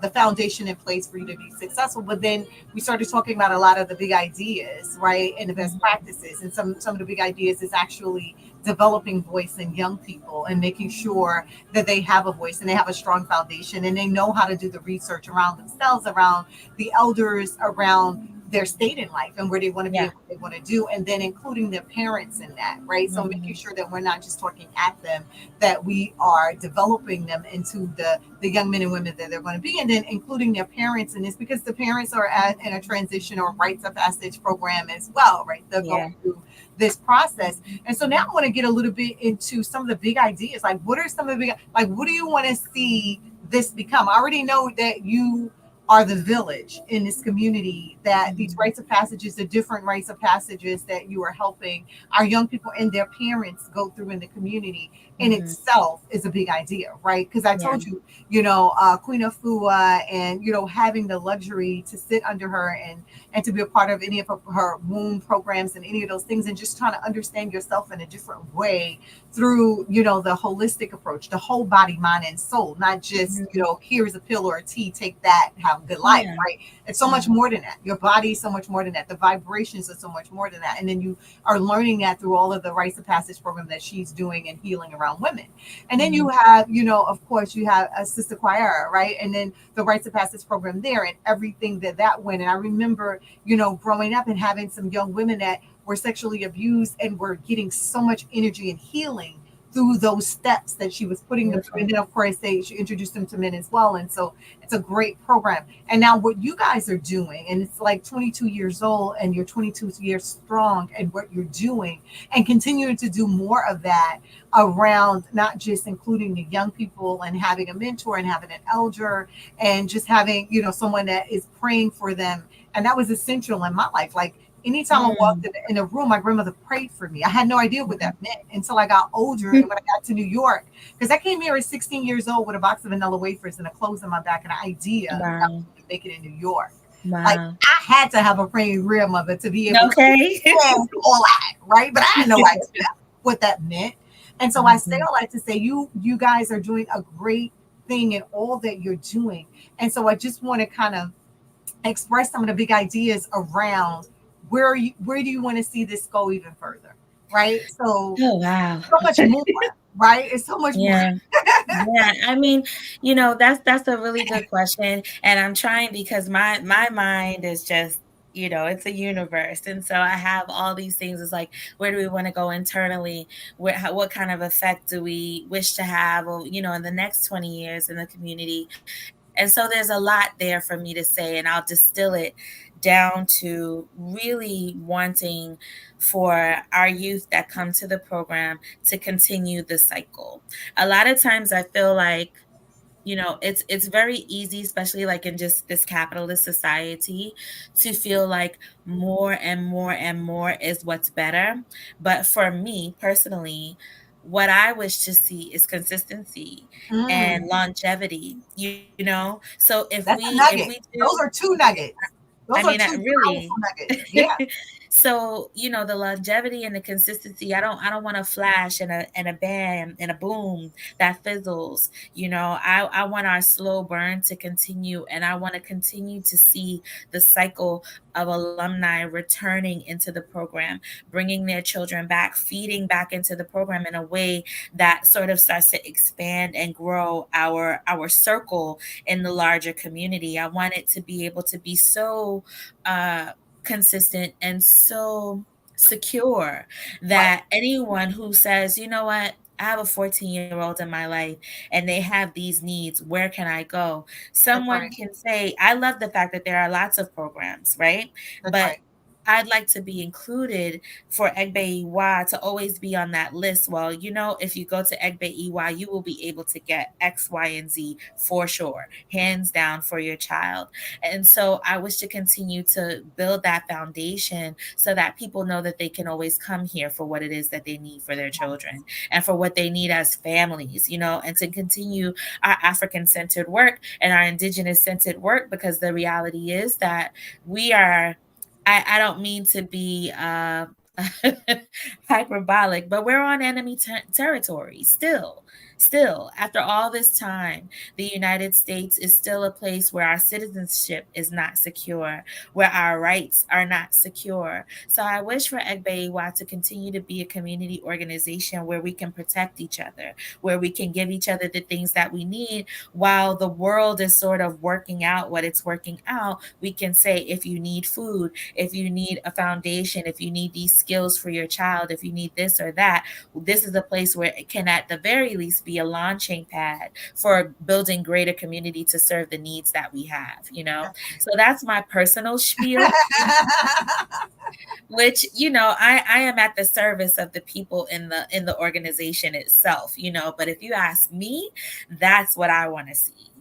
the foundation in place for you to be successful. But then we started talking about a lot of the big ideas, right, and the best Mhm. practices, and some of the big ideas is actually developing voice in young people and making sure that they have a voice and they have a strong foundation and they know how to do the research around themselves, around the elders, around their state in life and where they want to be Yeah. and what they want to do, and then including their parents in that, right? So making Mhm. sure that we're not just talking at them, that we are developing them into the young men and women that they're going to be, and then including their parents in this because the parents are in a transition or rites of passage program as well, right? They're Yeah. going through this process. And so now I want to get a little bit into some of the big ideas. Like, what are some of the big, like, what do you want to see this become? I already know that you are the village in this community, that these Mhm. rites of passages, the different rites of passages that you are helping our young people and their parents go through in the community in Mhm. itself is a big idea, right? Because I Yeah. told you, Queen Afua, and, having the luxury to sit under her and to be a part of any of her womb programs and any of those things, and just trying to understand yourself in a different way through, the holistic approach, the whole body, mind, and soul, not just, Mhm. here's a pill or a tea, take that, have a good life, Yeah. right? It's so much Yeah. more than that. Your body is so much more than that. The vibrations are so much more than that. And then you are learning that through all of the rites of passage program that she's doing and healing around women. And then you Mhm. have, of course, you have a Sister Choir, right? And then the rites of passage program there and everything that went. And I remember, growing up and having some young women that were sexually abused and were getting so much energy and healing through those steps that she was putting them through. Beautiful. And then, of course, she introduced them to men as well. And so it's a great program. And now what you guys are doing, and it's like 22 years old and you're 22 years strong and what you're doing, and continuing to do more of that around not just including the young people and having a mentor and having an elder and just having, someone that is praying for them. And that was essential in my life. Like, anytime I walked Mm. in a room, my grandmother prayed for me. I had no idea what Mhm. that meant until I got older and when I got to New York. Because I came here at 16 years old with a box of vanilla wafers and a clothes in my back and an idea that I was Wow. going to make it in New York. Like, Wow. I had to have a praying grandmother to be able to Okay. do all that, right? But I had no idea what that meant. And so I say Mhm. all that to say you guys are doing a great thing in all that you're doing. And so I just want to kind of express some of the big ideas around where do you want to see this go even further, right? So Oh, wow. so much more, right? It's so much more. Yeah. Yeah, I mean, that's a really good question, and I'm trying because my mind is just, it's a universe, and so I have all these things. It's like, where do we want to go internally? What kind of effect do we wish to have, or, in the next 20 years in the community? And so there's a lot there for me to say, and I'll distill it down to really wanting for our youth that come to the program to continue the cycle. A lot of times I feel like, it's very easy, especially like in just this capitalist society, to feel like more and more and more is what's better. But for me personally, what I wish to see is consistency and Mm, longevity, So if that's a we nugget. Those do, are two nuggets. I Those are mean, two powerful really. nuggets. Yeah, So, the longevity and the consistency, I don't want a flash and a bam and a boom that fizzles. I want our slow burn to continue, and I want to continue to see the cycle of alumni returning into the program, bringing their children back, feeding back into the program in a way that sort of starts to expand and grow our circle in the larger community. I want it to be able to be so uh, consistent and so secure right. that anyone who says, you know what, I have a 14-year-old in my life and they have these needs. Where can I go? That's Someone right. can say, I love the fact that there are lots of programs, right? That's But right. I'd like to be included for Egbe EY to always be on that list. Well, if you go to Egbe EY, you will be able to get X, Y, and Z for sure, hands down for your child. And so I wish to continue to build that foundation so that people know that they can always come here for what it is that they need for their children and for what they need as families, and to continue our African centered work and our indigenous centered work, because the reality is that we are I don't mean to be hyperbolic, but we're on enemy territory still. Still, after all this time, the United States is still a place where our citizenship is not secure, where our rights are not secure. So I wish for Egbeyiwa to continue to be a community organization where we can protect each other, where we can give each other the things that we need while the world is sort of working out what it's working out. We can say, if you need food, if you need a foundation, if you need these skills for your child, if you need this or that, this is a place where it can at the very least be a launching pad for building greater community to serve the needs that we have. So that's my personal spiel. Which I am at the service of the people in the organization itself, but if you ask me, that's what I want to see.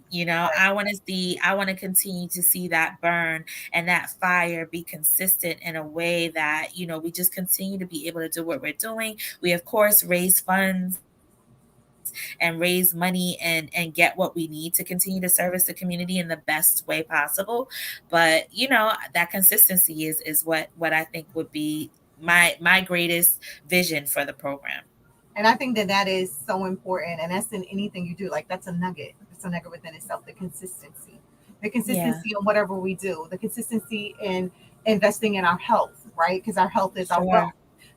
I want to continue to see that burn and that fire be consistent in a way that, we just continue to be able to do what we're doing. We, of course, raise funds and raise money and get what we need to continue to service the community in the best way possible. But, that consistency is what I think would be my greatest vision for the program. And I think that that is so important. And that's in anything you do. Like, that's a nugget. It's a nugget within itself, the consistency in whatever we do, the consistency in investing in our health, right? Because our health is our wealth.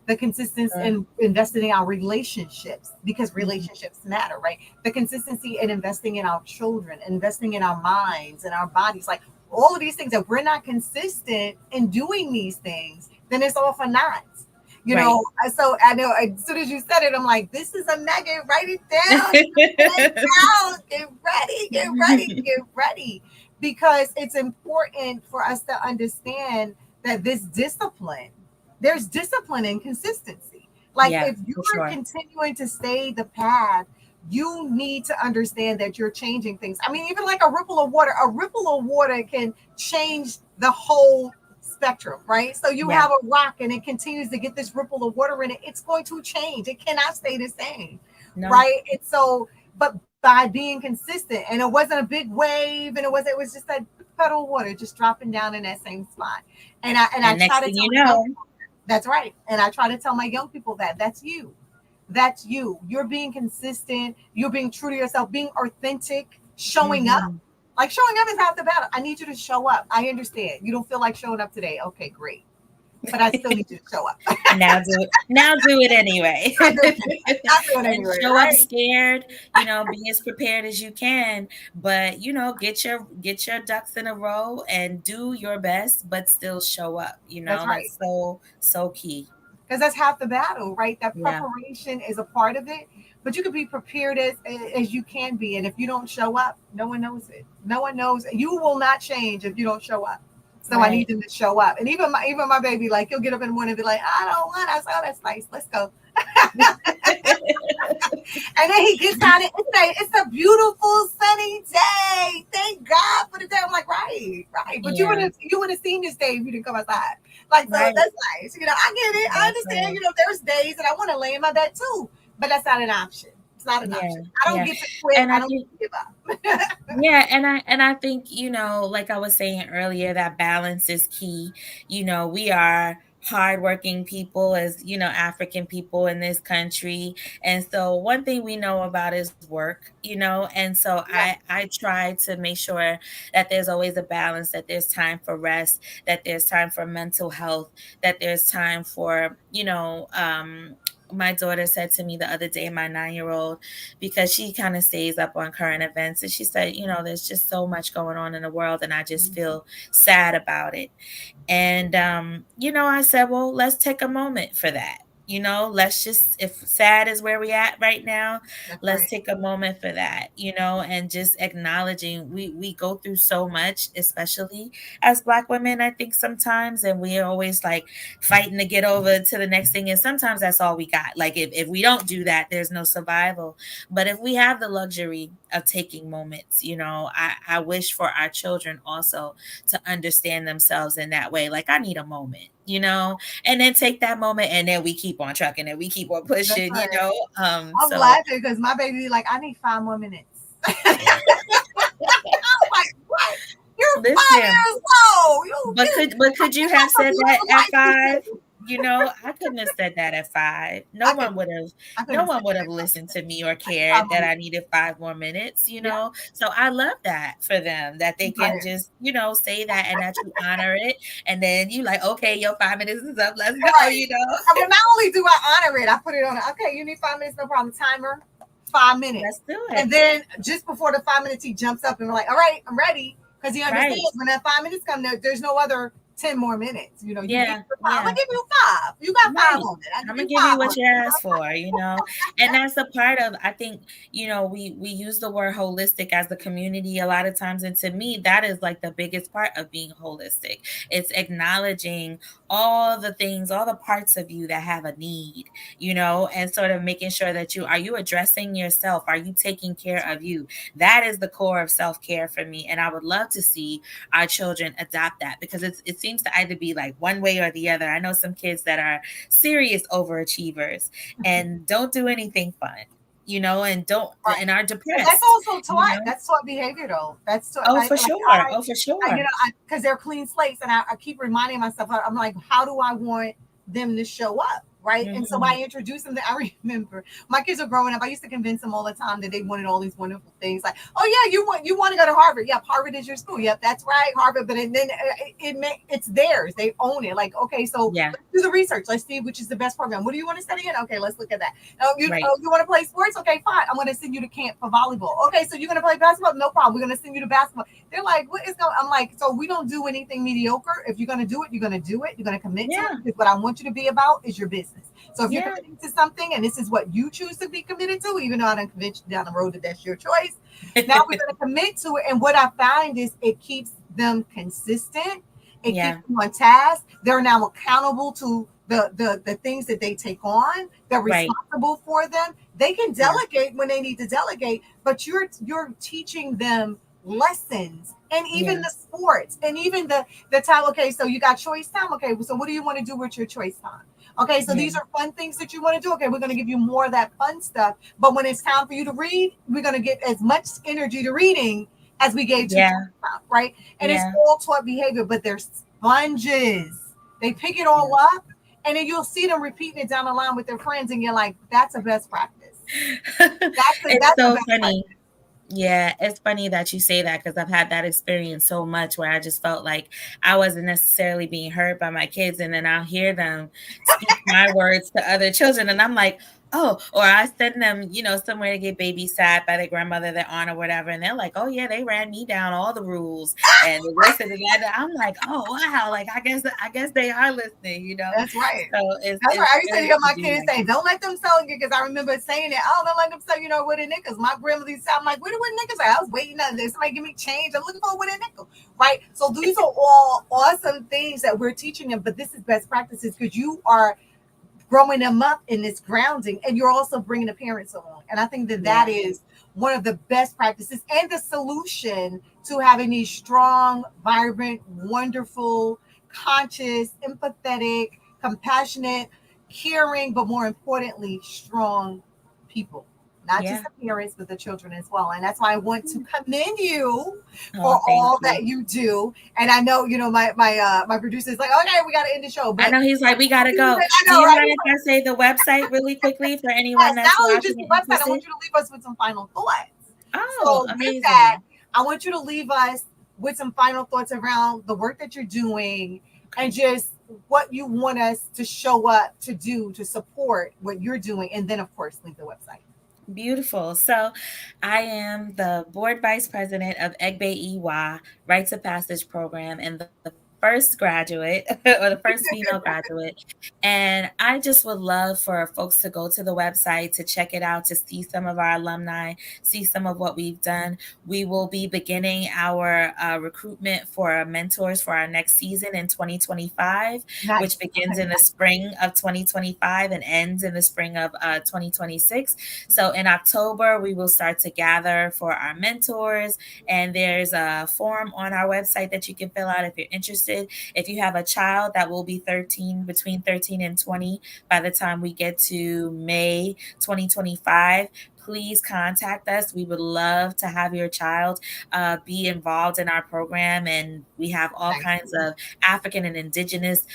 The consistency in investing in our relationships, because relationships matter, right? The consistency in investing in our children, investing in our minds and our bodies, like all of these things. That we're not consistent in doing these things, then it's all for naught. So I know as soon as you said it, I'm like, this is a nugget. Write it down. Write it down. Get ready. Get ready. Get ready. Because it's important for us to understand that there's discipline and consistency. Like, if you are continuing to stay the path, you need to understand that you're changing things. I mean, even like a ripple of water can change the whole spectrum, right? So you have a rock and it continues to get this ripple of water in it. It's going to change. It cannot stay the same, right? And so, but by being consistent, and it wasn't a big wave, and it was just that puddle of water just dropping down in that same spot. And I try to tell that's right. And I try to tell my young people that that's you. That's you. You're being consistent. You're being true to yourself, being authentic, showing up. Like, showing up is half the battle. I need you to show up. I understand. You don't feel like showing up today. Okay, great. But I still need you to show up. Now do it anyway. I'll do it anyway. Show up scared, be as prepared as you can, but get your ducks in a row and do your best, but still show up. That's so key. Because that's half the battle, right? That preparation is a part of it, but you can be prepared as you can be. And if you don't show up, no one knows it. No one knows. You will not change if you don't show up. So I need them to show up. And even my baby, like, he'll get up in the morning and be like, I don't want us. Oh, that's nice. Let's go. And then he gets out and it's a beautiful sunny day. Thank God for the day. I'm like, right. But you would have seen this day if you didn't come outside. Like, so that's nice. I get it. I understand. There's days that I want to lay in my bed too, but that's not an option. It's not an option. I don't get to quit. I don't get to give up. And I think, like I was saying earlier, that balance is key. We are hardworking people as African people in this country, and so one thing we know about is work, and so I try to make sure that there's always a balance, that there's time for rest, that there's time for mental health, that there's time for my daughter said to me the other day, my 9-year-old, because she kind of stays up on current events, and she said, there's just so much going on in the world, and I just feel sad about it. And, I said, well, let's take a moment for that. Let's just, if sad is where we at right now, That's let's right. take a moment for that, and just acknowledging we go through so much, especially as Black women, I think sometimes, and we are always like fighting to get over to the next thing. And sometimes that's all we got. Like if we don't do that, there's no survival. But if we have the luxury of taking moments, I wish for our children also to understand themselves in that way. Like, I need a moment, and then take that moment, and then we keep on trucking and we keep on That's pushing, right. I'm so laughing because my baby like, I need 5 more minutes. I'm like, what? You're 5 listen. years old. But could you have You said that have a at life. 5? I couldn't have said that at 5. No I one couldn't. would have I no couldn't say one would have that. listened to me or I need five cared more that I minutes. needed 5 more minutes, Yeah. So I love that for them, that they can Right. just, say that, and that you honor it, and then you like, okay, your 5 minutes is up, let's go, Right. I mean, not only do I honor it, I put it on. Okay, you need 5 minutes, no problem. Timer, 5 minutes. Let's do And it. then just before the 5 minutes, he jumps up and we're like, all right, I'm ready. Because he Right. understands when that 5 minutes come, there's no other 10 more minutes. You get Yeah, your five. I'm yeah. gonna give you 5. You got five Right. on it. I I'm give gonna you give you five what on you asked for. And that's a part of, I think, we use the word holistic as the community a lot of times. And to me, that is like the biggest part of being holistic. It's acknowledging all the things, all the parts of you that have a need, and sort of making sure that are you addressing yourself? Are you taking care of you? That is the core of self-care for me. And I would love to see our children adopt that, because it seems to either be like one way or the other. I know some kids that are serious overachievers and don't do anything fun, and don't Right. and are But that's depressed, also taught. That's taught behavior, though. That's taught. Oh, Like for sure. Oh, for sure. because they're clean slates, and I keep reminding myself. I'm like, how do I want them to show up, right? And so Hmm. I introduce them. I remember my kids are growing up. I used to convince them all the time that they wanted all these wonderful things, like, oh yeah, you want to go to Harvard? Yep, Harvard is your school. Yep, that's right, Harvard. But then it's theirs. They own it. Like, okay, so Yeah. let's do the research. Let's see which is the best program. What do you want to study in? Okay, let's look at that. Right. You want to play sports? Okay, fine. I'm going to send you to camp for volleyball. Okay, so you're going to play basketball? No problem. We're going to send you to basketball. They're like, what is going? I'm like, so we don't do anything mediocre. If you're going to do it, you're going to do it. You're going to commit to Yeah. it. Because what I want you to be about is your business. So if you're Yeah. committing to something, and this is what you choose to be committed to, even though I don't convince you down the road that that's your choice, now we're going to commit to it. And what I find is it keeps them consistent. It Yeah. keeps them on task. They're now accountable to the things that they take on. They're Right. responsible for them. They can Yeah. delegate when they need to delegate, but you're teaching them lessons, and even Yeah. the sports, and even the time. Okay, so you got choice time. Okay, so what do you want to do with your choice time? Okay, so Yeah. these are fun things that you want to do. Okay, we're going to give you more of that fun stuff. But when it's time for you to read, we're going to get as much energy to reading as we gave to Yeah. choice time, right? And it's Yeah. all taught behavior, but they're sponges. They pick it all up, and then you'll see them repeating it down the line with their friends, and you're like, that's a best practice. It's That's a so best funny. practice. Yeah, it's funny that you say that, because I've had that experience so much where I just felt like I wasn't necessarily being heard by my kids. And then I'll hear them speak my words to other children. And I'm like, oh, or I send them, somewhere to get babysat by their grandmother, their aunt, or whatever. And they're like, oh, yeah, they ran me down all the rules and this and that. I'm like, oh, wow. Like, I guess they are listening. That's right. So it's, That's right. it's I used to good hear to my do kids that. say, "Don't let them sell you," because I remember saying it. Oh, don't let them sell you know with a nickel. My grandmother used to say, I'm like, where the nickels at? I was waiting on this. Somebody give me change. I'm looking for with a nickel. Right. So these are all awesome things that we're teaching them. But this is best practices because you are growing them up in this grounding, and you're also bringing the parents along. And I think that that Yeah. is one of the best practices and the solution to having these strong, vibrant, wonderful, conscious, empathetic, compassionate, caring, but more importantly, strong people. Not just Yeah. the parents, but the children as well. And that's why I want to commend you for Oh, thank all you. that you do. And I know, my producer is like, okay, we got to end the show. I But know he's like, we gotta go. I Do know, you right? mind if I say the website really quickly for anyone Yes, not that's only just watching the and website, I interested? want you to leave us with some final thoughts. Oh, So with that, amazing. I want you to leave us with some final thoughts around the work that you're doing and Okay. just what you want us to show up to do to support what you're doing. And then, of course, leave the website. Beautiful. So I am the board vice president of Egbe EY Rites of Passage program. And the first graduate or the first female graduate. And I just would love for folks to go to the website to check it out, to see some of our alumni, see some of what we've done. We will be beginning our recruitment for our mentors for our next season in 2025, Nice. which begins in the spring of 2025 and ends in the spring of 2026. So in October, we will start to gather for our mentors, and there's a form on our website that you can fill out if you're interested. If you have a child that will be between 13 and 20 by the time we get to May 2025, please contact us. We would love to have your child be involved in our program. And we have all kinds of African and Indigenous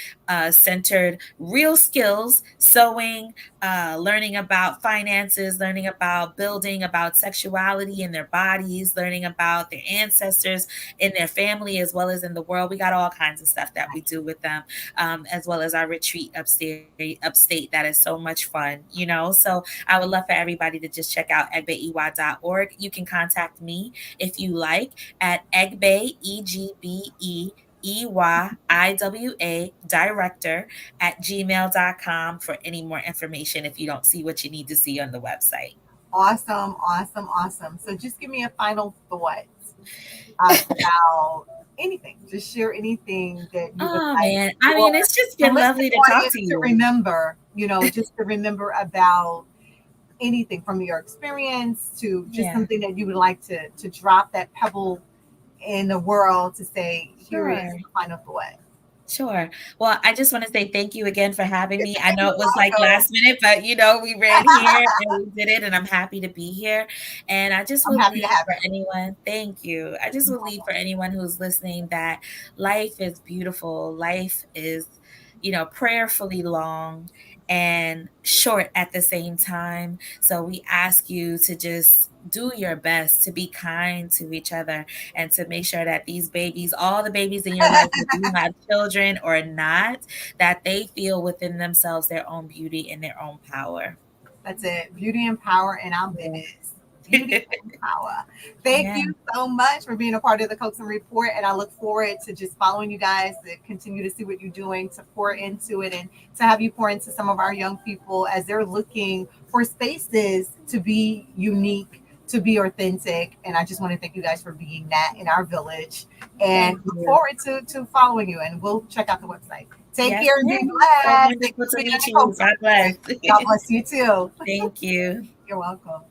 centered real skills, sewing, learning about finances, learning about building, about sexuality in their bodies, learning about their ancestors in their family as well as in the world. We got all kinds of stuff that we do with them, as well as our retreat upstate that is so much fun, you know. So I would love for everybody to just check out egbeiwa.org. You can contact me if you like at Egbe, EGBEEYIWA director at gmail.com for any more information if you don't see what you need to see on the website. Awesome, awesome, awesome. So just give me a final thought about anything. Just share anything that you would like. Man, I mean, it's just been lovely to talk to you. To remember, you know, just to remember about anything from your experience to just something that you would like to drop that pebble in the world to say, here is the final thought. Sure. Well, I just want to say thank you again for having me. I know it was like last minute, but you know, we ran here and we did it, and I'm happy to be here. And I just would leave for anyone. Thank you. I just would leave for anyone who's listening that life is beautiful. Life is, you know, prayerfully long and short at the same time. So we ask you to just do your best to be kind to each other and to make sure that these babies, all the babies in your life, if you have children or not, that they feel within themselves their own beauty and their own power. That's it. Beauty and power in our business. Beauty and power. Thank you so much for being a part of the Coaxum Report. And I look forward to just following you guys, to continue to see what you're doing, to pour into it, and to have you pour into some of our young people as they're looking for spaces to be unique, to be authentic. And I just want to thank you guys for being that in our village, and look forward to following you. And we'll check out the website. Take care and be blessed. God bless. God bless you too. Thank you. You're welcome.